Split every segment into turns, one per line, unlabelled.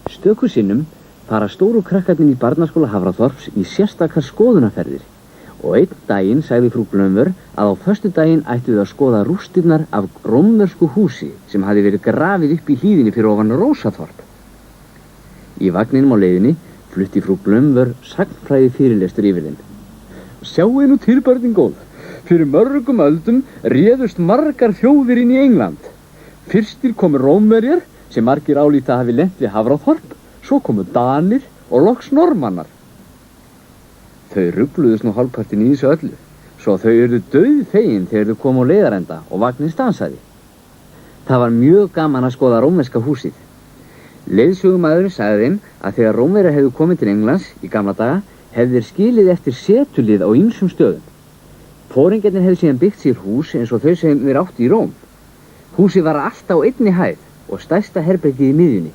Stöku sinnum fara stóru krakkarnir í barnaskóla Hafraþorps í sérstakar skoðunarferðir og einn daginn sagði frú Glömvör að á föstudaginn ættu þau að skoða rústirnar af rómversku húsi sem hafði verið grafið upp í hlíðinni fyrir ofan Rósaþorp. Í vagninum á leiðinni flutti frú Glömvör sagnfræði fyrirlestur yfir þeim. Sjáu nú til, börnin góð. Fyrir mörgum öldum réðust margar þjóðir inn í England. Fyrstir komu Rómverjar sem margir álíta hafi lent við Hafraþorp, svo komu Danir og loks Normannar. Þau rugluðust nú hálfpartinn í þessu öllu, svo þau urðu dauðfegin þegar þau komu á leiðarenda og vagninn stansaði. Það var mjög gaman að skoða rómverska húsið. Leiðsögumaðurinn sagði þeim að þegar Rómverjar hefðu komið til Englands í gamla daga, hefðu þeir skilið eftir setulið á ýmsum stöðum. Foringjarnir hefðu síðan byggt sér hús eins og þau sem þeir áttu í Róm. Húsið var allt á einni hæð og stærsta herbergið í miðjunni.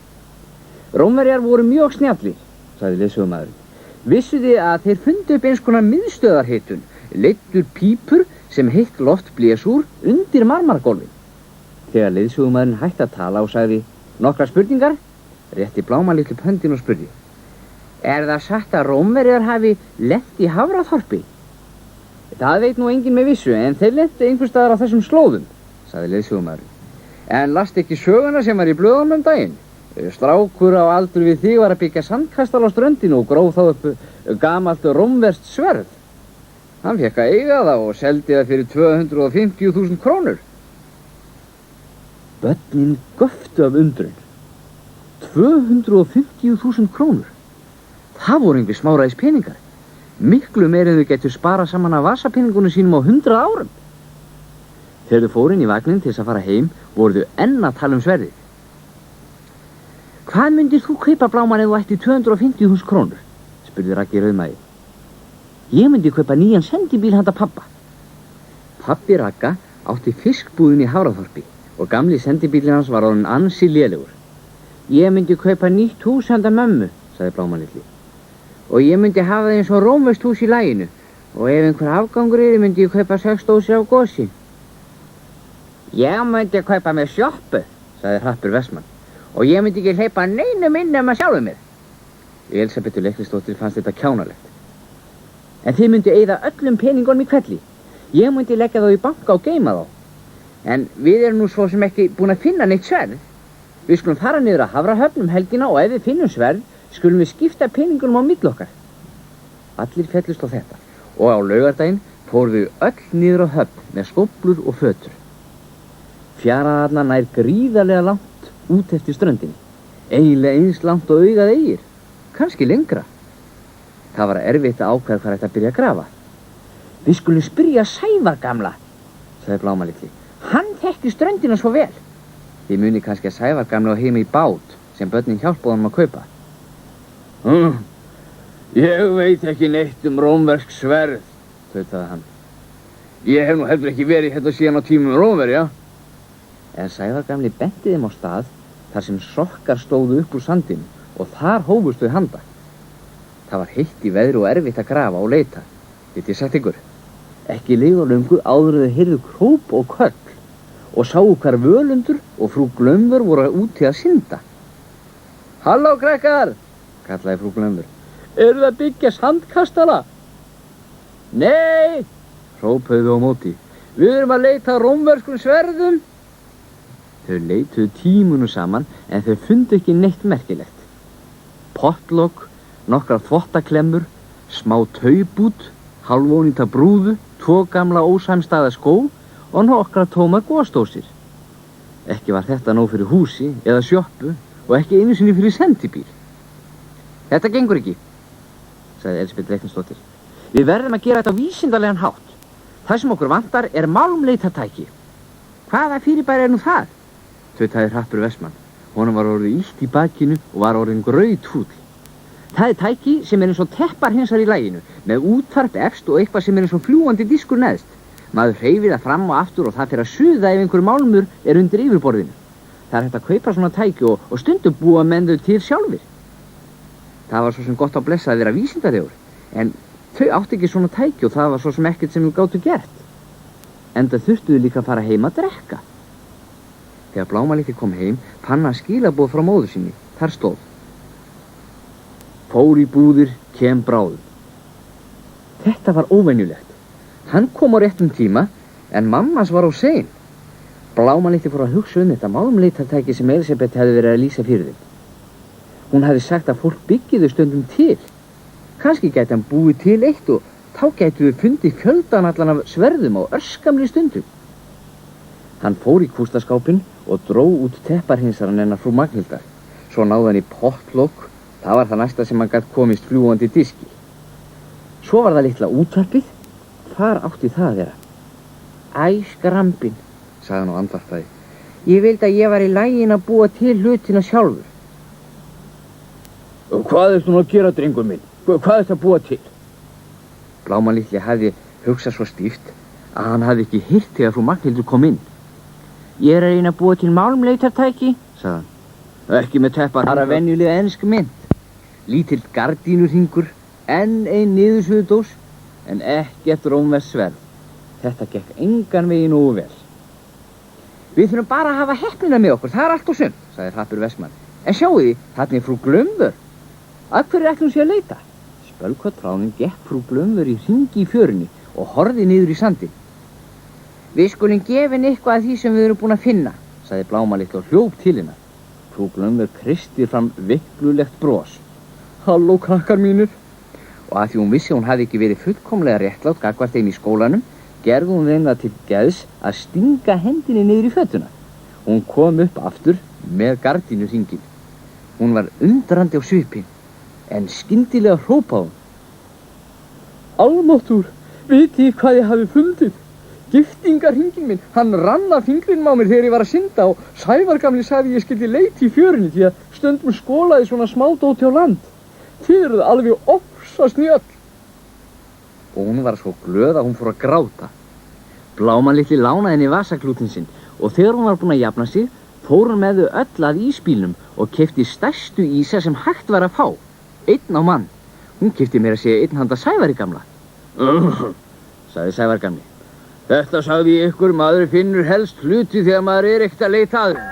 Rómverjar voru mjög snjallir, sagði leiðsögumaðurinn. Vissuði að þeir fundu upp eins konar miðstöðarhitun, leiddur pípur sem heitt loft blés úr undir marmargólfi. Þegar leiðsögumaðurinn hætti að tala og sagði, nokkrar spurningar, rétti Blámann-Litlu upp höndin og spurði, er það satt að Rómverjar hafi lent í Hafraþorpi? Það veit nú enginn með vissu, en þeir lentu einhvers staðar á þessum slóðum, sagði leiðsögumaðurinn. En last ekki söguna sem var í blöðunum daginn? Strákur á aldur við þig var að byggja sandkastal á ströndinu og gróf þá upp gamalt rómverskt sverð. Hann fékk að eiga það og seldi það fyrir 250.000 krónur. Börnin göftu af undrun. 250.000 krónur? Það voru einhver smáræðis peningar. Miklu meir en þau getur sparað saman af vasapeningunum sínum á 100 árum. Þegar þau fóru inn í vagnin til þess að fara heim, voru þau enn að tala um sverðið. Hvað myndir þú kaupa, Blámann, ef þú ætti 250.000 krónur? Spurði Raggi rauðmagi. Ég myndi kaupa nýjan sendibíl handa pabba. Pabbi Ragga átti fiskbúðin í Hafraþorpi og gamli sendibílinn hans var orðinn ansi lélegur. Ég myndi kaupa nýtt hús handa mömmu, sagði Blámann-Litli. Og ég myndi hafa það eins og rómverskt hús í laginu og ef einhver afgangur myndi ég kaupa 6 dósir af gosi. Ég myndi kaupa með sjoppu, sagði Hrappur Vestmann. Og ég myndi ekki hleypa neinum inn nema sjálfum mér. Elsabetu Leiknisdóttir fannst þetta kjánalegt. En þið myndi eyða öllum peningunum í hvelli. Ég myndi leggja þá í banka og geyma þá. En við erum nú svo sem ekki búin að finna neitt sverð. Við skulum fara niður að Hafrahöfn helgina og ef við finnum sverð, skulum við skipta peningunum á milli okkar. Allir fellust á þetta og á laugardaginn fóru þau öll niður á höfn með skóflur og fötur. Fjaraðarna nær gríðarlega langt út eftir ströndinni, eiginlega eins langt og augað eigir, kannski lengra. Það var erfitt að ákveða hvað ætti að byrja að grafa. Við skulum spyrja Sævar gamla, sagði Blámann-Litli. Hann þekkti ströndina svo vel. Þið muni kannski að Sævar gamla á heima í bát sem börnin hjálpaði honum að kaupa. Ég veit ekki neitt rómversk sverð, tautaði hann. Ég hef nú heldur ekki verið hérna síðan á tímum Rómverja. En Sævar gamli benti þeim á stað þar sem sokkar stóðu upp úr sandinu og þar hófust þau handa. Það var heitt í veðri og erfitt að grafa og leita. Get ég sagt ykkur? Ekki leið og löngu áður þau heyrðu króp og köll og sáu hvar Völundur og frú Glömvör voru úti að synda. Halló, krakkar, kallaði frú Glömvör. Eru það að byggja sandkastala? Nei, hrópuðu þau á móti. Við erum að leita að rómverskum sverðum. Þau leituðu tímunum saman en þau fundu ekki neitt merkilegt. Pottlokk, nokkrar þvottaklemmur, smá taubút, hálfónýta brúðu, 2 gamla ósamstæða skó og nokkrar tómar gosdósir. Ekki var þetta nóg fyrir húsi eða sjoppu og ekki einu sinni fyrir sendibíl. Þetta gengur ekki, sagði Elsabetu Leiknisdóttir. Við verðum að gera þetta á vísindalegan hátt. Það sem okkur vantar er málmleitartæki. Hvaða fyrirbæri er nú það? Tautaði Hrappur Vestmann. Honum var orðið illt í bakinu og var orðinn grautfúll. Það er tæki sem er eins og tepparhinsar í laginu, með útvarp efst og eitthvað sem er eins og fljúgandi diskur neðst. Maður hreyfir það fram og aftur og það fer að suða ef einhver málmur er undir yfirborðinu. Það er hægt að kaupa svona tæki og stundum búa menn þau til sjálfir. Það var svo sem gott að blessa að vera vísindalegur, en þau átti ekki svona tæki og það var svo sem ekkert sem þau gátu gert. Enda þurftu þau líka að fara heim að drekka. Þegar Blámann-Litli kom heim, fann hann skilaboð frá móður sinni. Þar stóð: fór í búðir, kem bráðum. Þetta var óvenjulegt. Hann kom á réttum tíma, en mammas var á sein. Blámann litli fór að hugsa þetta málmleitartæki sem Elisabeth hefði verið að lýsa fyrir þeim. Hún hefði sagt að fólk byggiðu stundum til. Kannski gæti hann búið til eitt og þá gætu við fundið fjöldan allan af sverðum á örskamri stundum. Hann fór í kústaskápinn og dró út tepparhinsaran hennar frú Magnhildar. Svo náði hann í pottlokk, það var það næsta sem hann gat komist fljúgandi diski. Svo var það litla útvarpið, hvar átti það að vera? Æ, skrambinn, sagði hann og andvarpaði. Ég vildi að ég var í lagin að búa til hlutina sjálfur. Og hvað ertu nú að gera, drengur minn? Hvað ertu að búa til? Blámann litli hafði hugsað svo stíft að hann hafði ekki heyrt þegar frú Magnhildur kom inn. Ég er að reyna að búa til málmleitartæki, sagði hann. Ekki með teppar. Bara venjulega ensk mynd. Lítill gardínurhingur, enn ein niðursöðudós, en ekkert rómverst sverð. Þetta gekk engan veginn nógu vel. Við þurfum bara að hafa heppnina með okkur, það er allt og sumt, sagði Hrappur Vestmann. En sjáu þið, þarna er frú Glumvör. Að hverju ætlum sé að leita? Spölkotránin gekk frú Glumvör í hringi í fjörunni og horfði niður í sandinn. Við skulum gefa henni eitthvað af því sem við erum búin að finna, sagði Blámann litli og hljóp til hennar. Frú Glumvör kristi fram veiklulegt bros. Halló, krakkar mínir. Og að því hún vissi að hún hafði ekki verið fullkomlega réttlátt gagnvart þeim í skólanum, gerði hún þeim það til geðs að stinga hendinni niður í fötuna. Hún kom upp aftur með gardínurhringinn. Hún var undrandi á svipinn, en skyndilega hrópaði hún. Almáttur, vitið þið hvað ég hafi fundið? Giftingarhringinn minn, hann rann af fingrinum á mér þegar ég var að synda og Sævar gamli sagði ég skyldi leita í fjörunni því að stundum skolaði svona smádóti á land. Þið eruð alveg ofsa snjöll. Og hún var svo glöð að hún fór að gráta. Blámann litli lánaði henni vasaklútinn sinn og þegar hún var búin að jafna sig, fór hún með þau öll að ísbílnum og keypti stærstu ísa sem hægt var að fá. Einn á mann. Hún keypti meira að segja einn handa Sævari gamla. Sagði Sævar gamli. Þetta sagði ég ykkur, maður finnur helst hluti þegar maður er ekkert að leita að þeim.